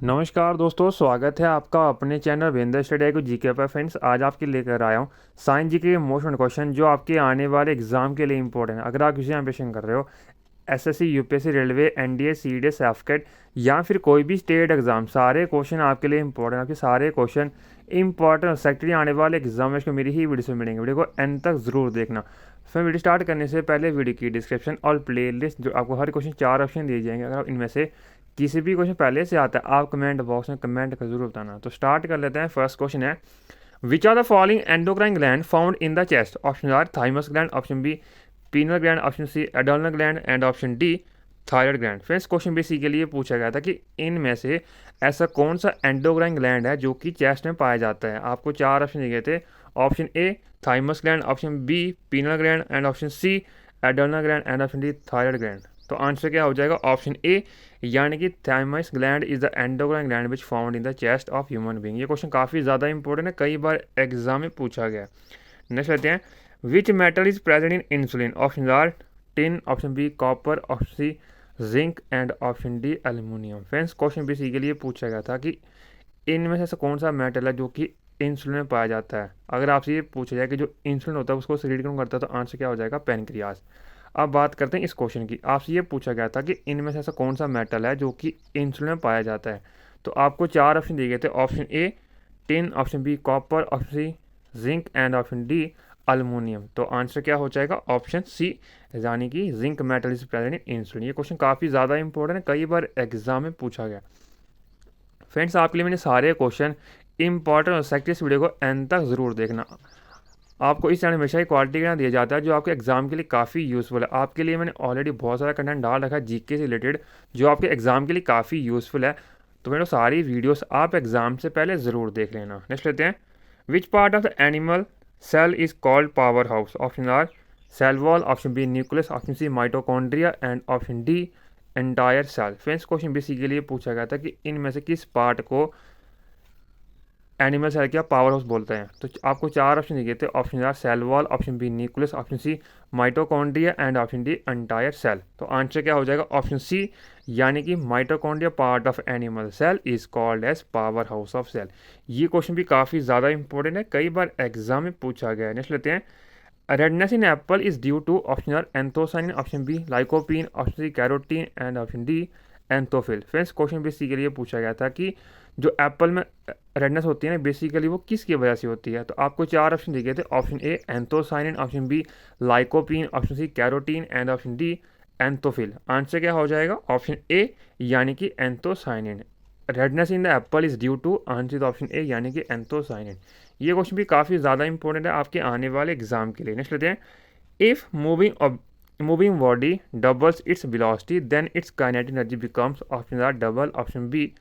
नमस्कार दोस्तों, स्वागत है आपका अपने चैनल वेंदर स्टडी को जीके पर। फ्रेंड्स, आज आपके लेकर आया हूँ साइंस जीके के मोस्ट क्वेश्चन जो आपके आने वाले एग्जाम के लिए इंपॉर्टेंट है। अगर आप किसी एम्बिशन कर रहे हो, SSC, UPSC, railway, NDA, CDS, सैफकेट या फिर कोई भी स्टेट एग्जाम, सारे क्वेश्चन आपके लिए इंपॉर्टेंट। आपके सारे क्वेश्चन इंपॉर्टेंट सेक्टरी आने वाले एग्जाम में मेरी ही वीडियो में मिलेंगे। वीडियो को एंड तक जरूर देखना। फिर वीडियो स्टार्ट करने से पहले वीडियो की डिस्क्रिप्शन और प्लेलिस्ट जो आपको हर क्वेश्चन 4 ऑप्शन दिए जाएंगे। अगर आप इनमें से किसी भी क्वेश्चन पहले से आता है, आप कमेंट बॉक्स में कमेंट कर जरूर बताना। तो स्टार्ट कर लेते हैं। फर्स्ट क्वेश्चन है, which are the following endocrine gland found in the chest? Option are thymus gland, option B pineal gland, option C adrenal gland and option D thyroid gland. Friends, question basically ये पूछा गया था कि इनमें से ऐसा कौन सा एंडोक्राइन ग्लैंड है जो कि चेस्ट में पाया जाता है। आपको 4 ऑप्शन दिए गए थे। Option A thymus gland, option B pineal gland and option C adrenal gland and option D thyroid gland. तो आंसर क्या हो जाएगा? ऑप्शन ए, यानी कि thymus gland is the endocrine gland which found in the chest of human being. ये question काफ़ी ज़्यादा important है, कई बार एग्जाम में पूछा गया। नेक्स्ट लेते हैं, which metal is present in insulin? Option are tin, option B copper, option C zinc and option D aluminium. Friends, question basically ये पूछा गया था कि इनमें से ऐसा कौन सा मेटल है जो कि इंसुलिन में पाया जाता है। अगर आपसे ये पूछा जाए कि जो इंसुलिन होता है उसको सीक्रेट कौन करता है, तो आंसर क्या हो जाएगा? पैनक्रियाज। अब बात करते हैं इस क्वेश्चन की। आपसे ये पूछा गया था कि इनमें से ऐसा कौन सा मेटल है जो कि इंसुलिन में पाया जाता है। तो आपको 4 ऑप्शन दिए गए थे। Option A tin, option B copper, option C zinc and option D aluminium. तो आंसर क्या हो जाएगा? ऑप्शन सी, यानी कि zinc metal is present in insulin. ये क्वेश्चन काफ़ी ज़्यादा इंपॉर्टेंट है, कई बार एग्जाम में पूछा गया। फ्रेंड्स, आपके लिए मैंने सारे क्वेश्चन इंपॉर्टेंट और सेक्टर इस वीडियो को एंड तक ज़रूर देखना। आपको इस चैनल में हमेशा ही क्वालिटी का दिया जाता है जो आपके एग्जाम के लिए काफ़ी यूज़फुल है। आपके लिए मैंने ऑलरेडी बहुत सारा कंटेंट डाल रखा है जीके से रिलेटेड, जो आपके एग्जाम के लिए काफ़ी यूज़फुल है। तो मेरे सारी वीडियोस आप एग्जाम से पहले ज़रूर देख लेना। नेक्स्ट लेते हैं, which part of the animal cell is called power house? Option are cell wall, option B nucleus, option C mitochondria and option D entire cell. Friends, question basically ये पूछा गया था कि इनमें से किस पार्ट को एनिमल सेल क्या पावर हाउस बोलते हैं। तो आपको 4 ऑप्शन दिए थे। Option are cell wall, option B nucleus, option C mitochondria and option D entire cell. तो आंसर क्या हो जाएगा? ऑप्शन सी, यानी कि mitochondria part of animal cell is called as power house of cell. ये question भी काफ़ी ज़्यादा इंपॉर्टेंट है, कई बार एग्जाम में पूछा गया है। नेक्स्ट लेते हैं, redness in apple is due to option R anthocyan, option B lycopene, option C carotene and option D anthophyll. Friends, question basically ये पूछा गया था कि जो एप्पल में रेडनेस होती है ना, बेसिकली वो किसकी वजह से होती है। तो आपको 4 ऑप्शन दिए गए थे। Option A anthocyanin, option B lycopene, option C carotene and option D anthophyll. Answer क्या हो जाएगा? ऑप्शन ए, यानी कि anthocyanin. Redness in the apple is due to, answer option A, यानी कि एंथोसाइनिन। ये क्वेश्चन भी काफ़ी ज़्यादा इंपॉर्टेंट है आपके आने वाले एग्जाम के लिए। नेक्स्ट लेते हैं, if moving body doubles its velocity then its kinetic energy becomes. Option R double, option B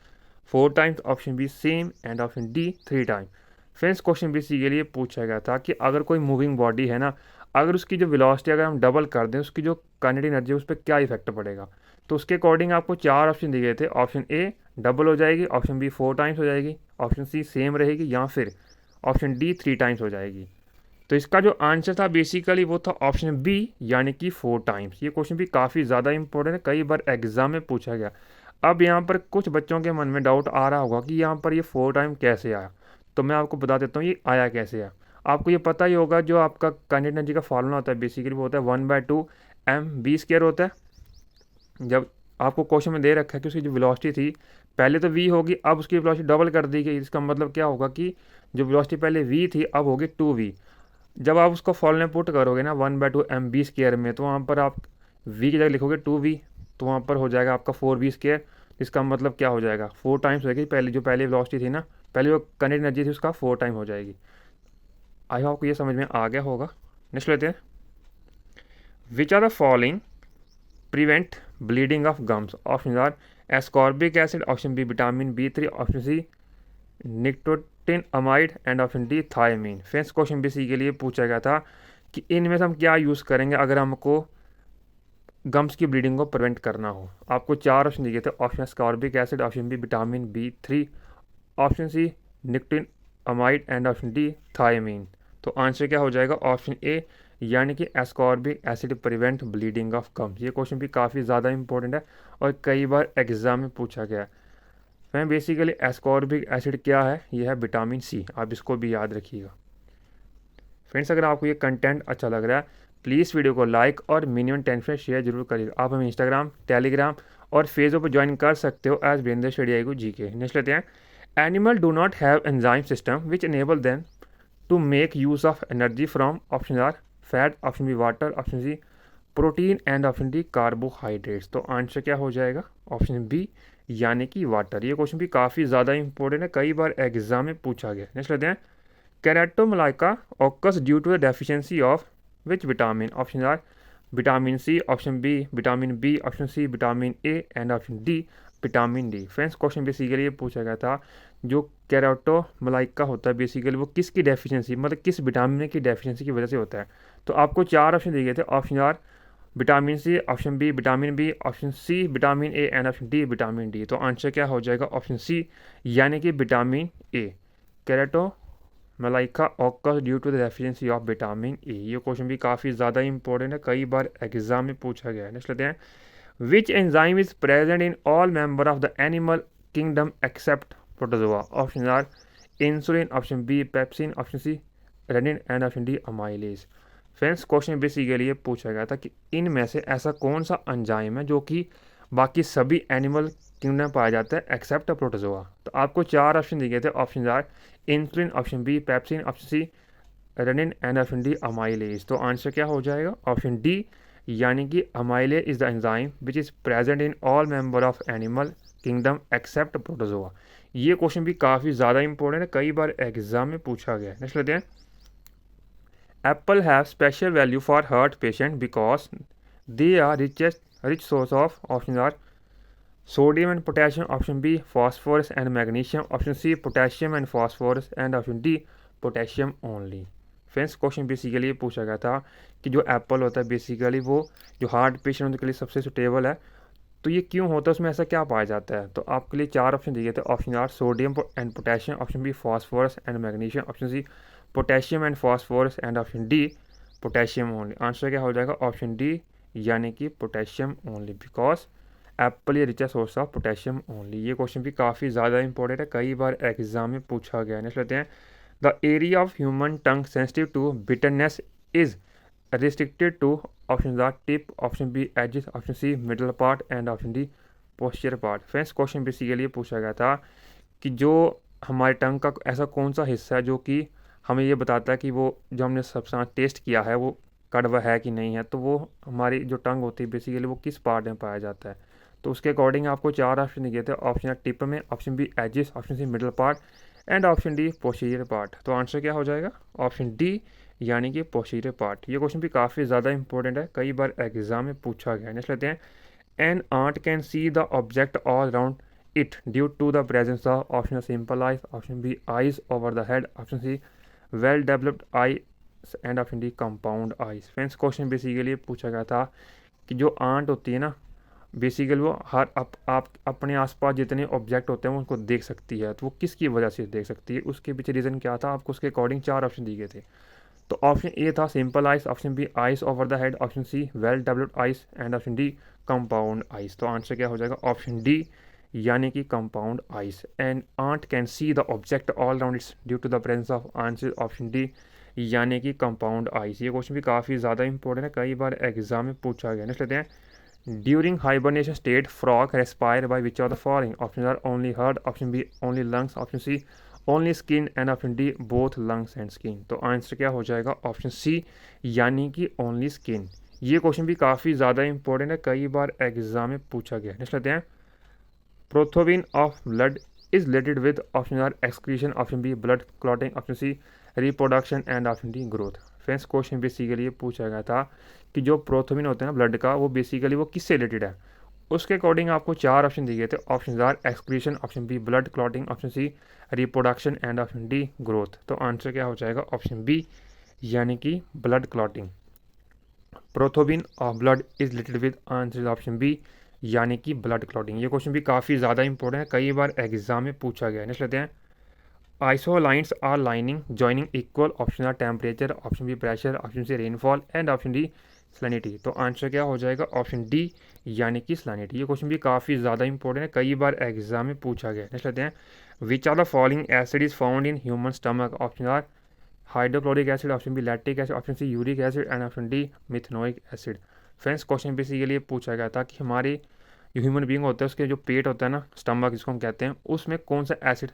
4 times, option B same and option D 3 time. Friends, question basically ये पूछा गया था कि अगर कोई मूविंग बॉडी है ना, अगर उसकी जो वेलोसिटी अगर हम डबल कर दें, उसकी जो काइनेटिक एनर्जी उस पर क्या इफेक्ट पड़ेगा। तो उसके अकॉर्डिंग आपको 4 ऑप्शन दिए गए थे। ऑप्शन ए डबल हो जाएगी, ऑप्शन बी 4 टाइम्स हो जाएगी, ऑप्शन सी सेम रहेगी, या फिर ऑप्शन डी 3 टाइम्स हो जाएगी। तो इसका जो आंसर था बेसिकली वो था ऑप्शन बी, यानी कि 4 टाइम्स। ये क्वेश्चन भी काफ़ी ज़्यादा इंपॉर्टेंट है, कई बार एग्जाम में पूछा गया। अब यहाँ पर कुछ बच्चों के मन में डाउट आ रहा होगा कि यहाँ पर ये 4 टाइम कैसे आया। तो मैं आपको बता देता हूँ ये आया कैसे है। आपको ये पता ही होगा, जो आपका काइनेटिक एनर्जी का फार्मूला होता है बेसिकली वो होता है 1/2 mv² होता है। जब आपको क्वेश्चन में दे रखा है कि उसकी जो वेलोसिटी थी पहले तो v होगी, अब उसकी वेलोसिटी डबल कर दी गई। इसका मतलब क्या होगा कि जो वेलोसिटी पहले v थी अब होगी 2v। जब आप उसको फॉर्मूले में पुट करोगे ना 1/2 mv² में, तो वहाँ पर आप v की जगह लिखोगे 2v, तो वहाँ पर हो जाएगा आपका 4v²। इसका मतलब क्या हो जाएगा? 4 टाइम्स हो जाएगी। पहले वेलोसिटी थी ना, पहले जो काइनेटिक एनर्जी थी उसका 4 टाइम हो जाएगी। आई होप आपको ये समझ में आ गया होगा। नेक्स्ट लेते हैं, which are the following prevent bleeding of gums? Option R ascorbic acid, option B vitamin B3, option C nicotine amide and option D thiamine. Friends, question basically ये पूछा गया था कि इनमें से हम क्या यूज़ करेंगे अगर हमको गम्स की ब्लीडिंग को प्रिवेंट करना हो। आपको 4 ऑप्शन दिए थे। Option ascorbic acid, option B vitamin B3, option C nicotine amide and option D thiamine. तो आंसर क्या हो जाएगा? ऑप्शन ए, यानी कि ascorbic acid prevent bleeding of gums. ये क्वेश्चन भी काफ़ी ज़्यादा इंपॉर्टेंट है और कई बार एग्जाम में पूछा गया है। फ्रेंड बेसिकली एस्कॉर्बिक एसिड क्या है, ये है विटामिन सी, आप इसको भी याद रखिएगा। फ्रेंड्स अगर आपको ये कंटेंट अच्छा लग रहा है प्लीज़ वीडियो को लाइक और मिनिमम 10 फ्रेंड शेयर जरूर करिएगा। आप हमें इंस्टाग्राम, टेलीग्राम और फेसबुक पर ज्वाइन कर सकते हो as Virendra study IQ GK। Next लेते हैं, animal do not have enzyme system which enable them to make use of energy from, option R fat, option B water, option C protein and option D carbohydrates. तो answer क्या हो जाएगा, option B यानी कि water. ये question भी काफ़ी ज़्यादा इंपॉर्टेंट है, कई बार एग्जाम में पूछा गया। नेक्स्ट लेते हैं, keratomalacia occurs due to the deficiency of which vitamin, option R vitamin C, option B vitamin B, option C vitamin A and option D vitamin D. Friends question basically ये पूछा गया था जो कैरेटोमलाइका होता है बेसिकली वो किसकी डेफिशिएंसी, मतलब किस विटामिन की डेफिशिएंसी की वजह से होता है। तो आपको 4 ऑप्शन दिए गए थे, option R vitamin C, option B vitamin B, option C vitamin A and option D vitamin D. तो आंसर क्या हो जाएगा, ऑप्शन सी यानी कि vitamin A. Keratomalacia occurs due to the deficiency of vitamin A. ये question भी काफ़ी ज़्यादा इंपॉर्टेंट है, कई बार एग्जाम में पूछा गया है। नेक्स्ट लेते हैं, which enzyme is present in all member of the animal kingdom except protozoa, option R insulin, option B pepsin, option C rennin and option D amylase. Friends question basically ये पूछा गया था कि इनमें से ऐसा कौन सा एंजाइम है जो कि बाकी सभी एनिमल किंगडम में पाया जाता है एक्सेप्ट प्रोटोजोआ। तो आपको 4 ऑप्शन दिए गए थे, option R insulin, option B pepsin, option C rennin and option D amylase. तो आंसर क्या हो जाएगा, ऑप्शन डी यानी कि amylase is the enzyme which is present in all member of animal kingdom except protozoa. ये question भी काफ़ी ज़्यादा इंपॉर्टेंट है, कई बार एग्जाम में पूछा गया है। नेक्स्ट लेते हैं, apple have special value for heart patient because they are rich source of, option R sodium and potassium, option B phosphorus and magnesium, option C potassium and phosphorus and option D potassium only. Friends question basically ये पूछा गया था कि जो Apple होता है basically वो जो हार्ट पेशेंट उनके लिए सबसे सुटेबल है, तो ये क्यों होता है, उसमें ऐसा क्या पाया जाता है। तो आपके लिए 4 ऑप्शन दिए गए थे, option R sodium and potassium, option B phosphorus and magnesium, option C potassium and phosphorus and option D potassium only. Answer क्या हो जाएगा, ऑप्शन डी यानी कि पोटेशियम ओनली बिकॉज एप्पल ये Richa source of potassium only. ये question भी काफ़ी ज़्यादा इंपॉर्टेंट है, कई बार एग्जाम में पूछा गया है। नेक्स्ट लेते हैं, the area of human tongue sensitive to bitterness is restricted to, option R tip, option B edges, option C middle part and option D posture part. Friends question basically पूछा गया था कि जो हमारे टंग का ऐसा कौन सा हिस्सा है जो कि हमें ये बताता है कि वो जो हमने सब्सटेंस टेस्ट किया है वो कड़वा है कि नहीं है। तो वो हमारी जो टंग होती है बेसिकली वो किस पार्ट में पाया जाता है। तो उसके अकॉर्डिंग आपको 4 ऑप्शन दिए थे, ऑप्शन आर टिप में, option B edges, option C middle part and option D posterior part. तो आंसर क्या हो जाएगा, ऑप्शन डी यानी कि पोस्टीरियर पार्ट। ये क्वेश्चन भी काफ़ी ज़्यादा इंपॉर्टेंट है, कई बार एग्जाम में पूछा गया है। नेक्स्ट लेते हैं, an ant can see the object all around it due to the presence of, option simple eyes, option B eyes over the head, option C well developed eye and option D compound eyes. Friends question basically पूछा गया था कि जो aunt होती है ना basically वो हर आप अपने आसपास जितने ऑब्जेक्ट होते हैं वो उनको देख सकती है। तो वो किसकी वजह से देख सकती है, उसके पीछे रीज़न क्या था, आपको उसके अकॉर्डिंग 4 ऑप्शन दिए गए थे। तो ऑप्शन ए था simple eyes, option B eyes over the head, option C well developed eyes and option D compound eyes. तो आंसर क्या हो जाएगा, ऑप्शन डी यानी कि compound eyes. And ant can see the object all around its due to the presence of, answer option D यानी कि compound eyes. ये question भी काफ़ी ज़्यादा इंपॉर्टेंट है, कई बार एग्जाम में पूछा गया। नेक्स्ट लेते हैं, during hibernation state frog respire by which of the following, option R only heart, option B only lungs, option C only skin and option D both lungs and skin. तो answer क्या हो जाएगा, option C यानी कि only skin. ये question भी काफ़ी ज़्यादा इंपॉर्टेंट है, कई बार एग्जाम में पूछा गया। नेक्स्ट लेते हैं, prothrombin of blood is related with, option R excretion, option B blood clotting, option C reproduction and option D growth. Friends question basically ये पूछा गया था कि जो प्रोथोविन होते हैं ना ब्लड का वो बेसिकली वो किससे रिलेटेड है। उसके अकॉर्डिंग आपको 4 ऑप्शन दिए गए थे, option R excretion, option B blood clotting, option C reproduction and option D growth. तो आंसर क्या हो जाएगा, ऑप्शन बी यानी कि blood clotting. Prothrombin of blood is related with, answer option B यानी कि ब्लड क्लॉटिंग। ये क्वेश्चन भी काफ़ी ज़्यादा इंपॉर्टेंट है, कई बार एग्जाम में पूछा गया है। नेक्स्ट लेते हैं, isolines are lining joining equal, option R temperature, option B pressure, option C rainfall and option D salinity. तो आंसर क्या हो जाएगा, ऑप्शन डी यानी कि सलानिटी। ये क्वेश्चन भी काफ़ी ज़्यादा इंपॉर्टेंट है, कई बार एग्जाम में पूछा गया है। नेक्स्ट लेते हैं, which are the following acid is found in human stomach. Option R hydrochloric acid, option B lactic acid, option C uric acid and option D methanoic acid. Friends question basically पूछा गया था कि हमारे जो human being होता है उसके जो पेट होता है ना, स्टमक जिसको हम कहते हैं, उसमें कौन सा एसिड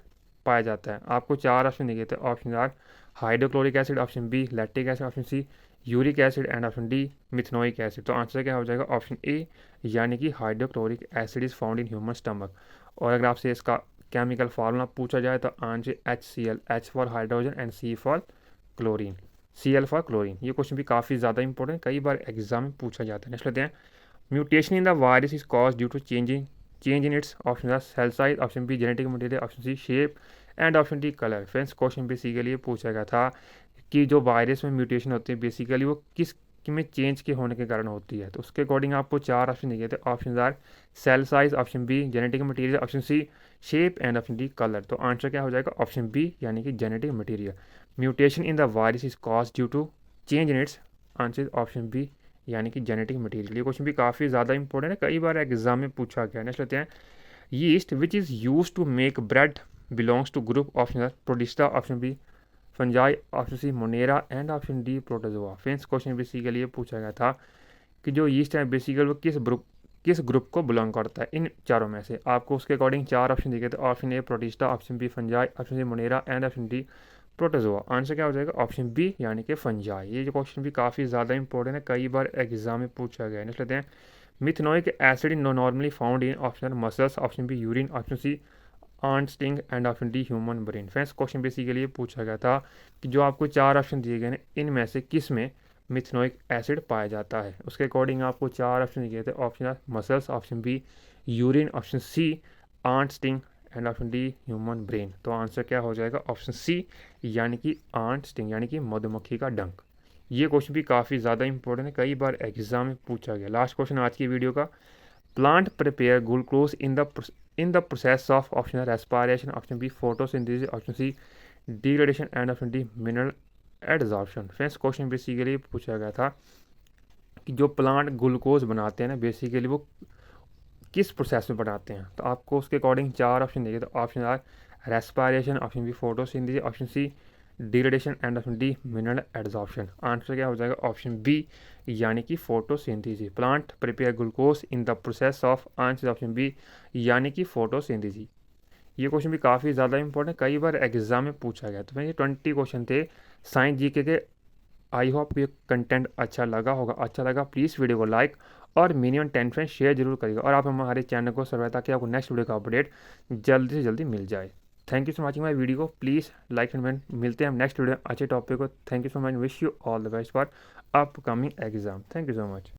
पाया जाता है। आपको 4 ऑप्शन दिए थे, option R hydrochloric acid, option B lactic acid, option C uric acid and option D methanoic acid. तो आंसर क्या हो जाएगा, ऑप्शन ए यानी कि hydrochloric acid is found in human stomach. और अगर आपसे इसका केमिकल फार्मूला पूछा जाए तो answer HCl, H for hydrogen and C for chlorine, Cl for chlorine. ये क्वेश्चन भी काफ़ी ज़्यादा इंपॉर्टेंट, कई बार एग्जाम में पूछा जाता है। नेक्स्ट लेते हैं, mutation in the virus is cause due to change in its. Option cell size, option B genetic material, option C shape and option D colour. Friends question basically पूछा गया था कि जो वायरस में म्यूटेशन होती है बेसिकली वो किस में चेंज के होने के कारण होती है। तो उसके अकॉर्डिंग आपको 4 ऑप्शन दिए थे, option are cell size, option B genetic material, option C shape and option D colour. तो आंसर क्या हो जाएगा, ऑप्शन बी यानी कि genetic material. Mutation in the virus is cause due to change in its, answer option B यानी कि genetic material. ये question भी काफ़ी ज़्यादा इंपॉर्टेंट है, कई बार एग्जाम में पूछा गया है। नेक्स्ट लेते हैं, yeast which is use to make bread belongs to group. Option R protista, option B fungi, option C monera and option D protozoa. Friends question basically ये पूछा गया था कि जो यीस्ट है बेसिकली वो किस ग्रुप को बिलोंग करता है इन चारों में से। आपको उसके अकॉर्डिंग 4 ऑप्शन दिए गए थे, option A protista, option B fungi, option C monera and option D protozoa. Answer क्या हो जाएगा, ऑप्शन बी यानी कि फंजाई। ये जो क्वेश्चन भी काफ़ी ज़्यादा इंपॉर्टेंट है, कई बार एग्जाम में पूछा गया है। नेक्स्ट लेते हैं, methanoic acid normally found in, option muscles, option B urine, option C ant sting and option D human brain. Friends question basically ये पूछा गया था कि जो आपको 4 ऑप्शन दिए गए हैं इनमें से किस में मिथनोइक एसिड पाया जाता है। उसके अकॉर्डिंग आपको 4 ऑप्शन दिए थे, option R muscles, option B urine, option C ant sting and option D human brain. तो आंसर क्या हो जाएगा, ऑप्शन सी यानी कि आंट स्टिंग यानी कि मधुमक्खी का डंक। ये क्वेश्चन भी काफ़ी ज़्यादा इंपॉर्टेंट है, कई बार एग्जाम में पूछा गया। लास्ट क्वेश्चन आज की वीडियो का, plant prepare glucose in the process of, option respiration, option B photosynthesis, option C degradation and option D mineral adsorption. Friends question basically पूछा गया था कि जो प्लांट ग्लूकोज बनाते हैं ना बेसिकली वो किस प्रोसेस में बनाते हैं। तो आपको उसके अकॉर्डिंग 4 ऑप्शन दिए, तो option R respiration, option B photosynthesis, option C degradation and option D mineral adsorption. Answer क्या हो जाएगा, ऑप्शन बी यानी कि photosynthesis. Plant prepare glucose in the process of, answer option B यानी कि फोटोसिंथेसिस। ये क्वेश्चन भी काफ़ी ज़्यादा इंपॉर्टेंट, कई बार एग्जाम में पूछा गया। तो ये 20 क्वेश्चन थे साइंस जीके के। आई होप ये कंटेंट अच्छा लगा होगा, अच्छा लगा प्लीज़ वीडियो को लाइक और मिनिमम 10 फ्रेंड शेयर जरूर करिएगा, और आप हमारे चैनल को सब्सक्राइब ताकि आपको नेक्स्ट वीडियो का अपडेट जल्दी से जल्दी मिल जाए। Thank you so much my video को प्लीज़ लाइक एंड कमेंट। मिलते हैं हम नेक्स्ट वीडियो अच्छे टॉपिक को। Thank you so much, wish you all the best for upcoming exam. Thank you so much.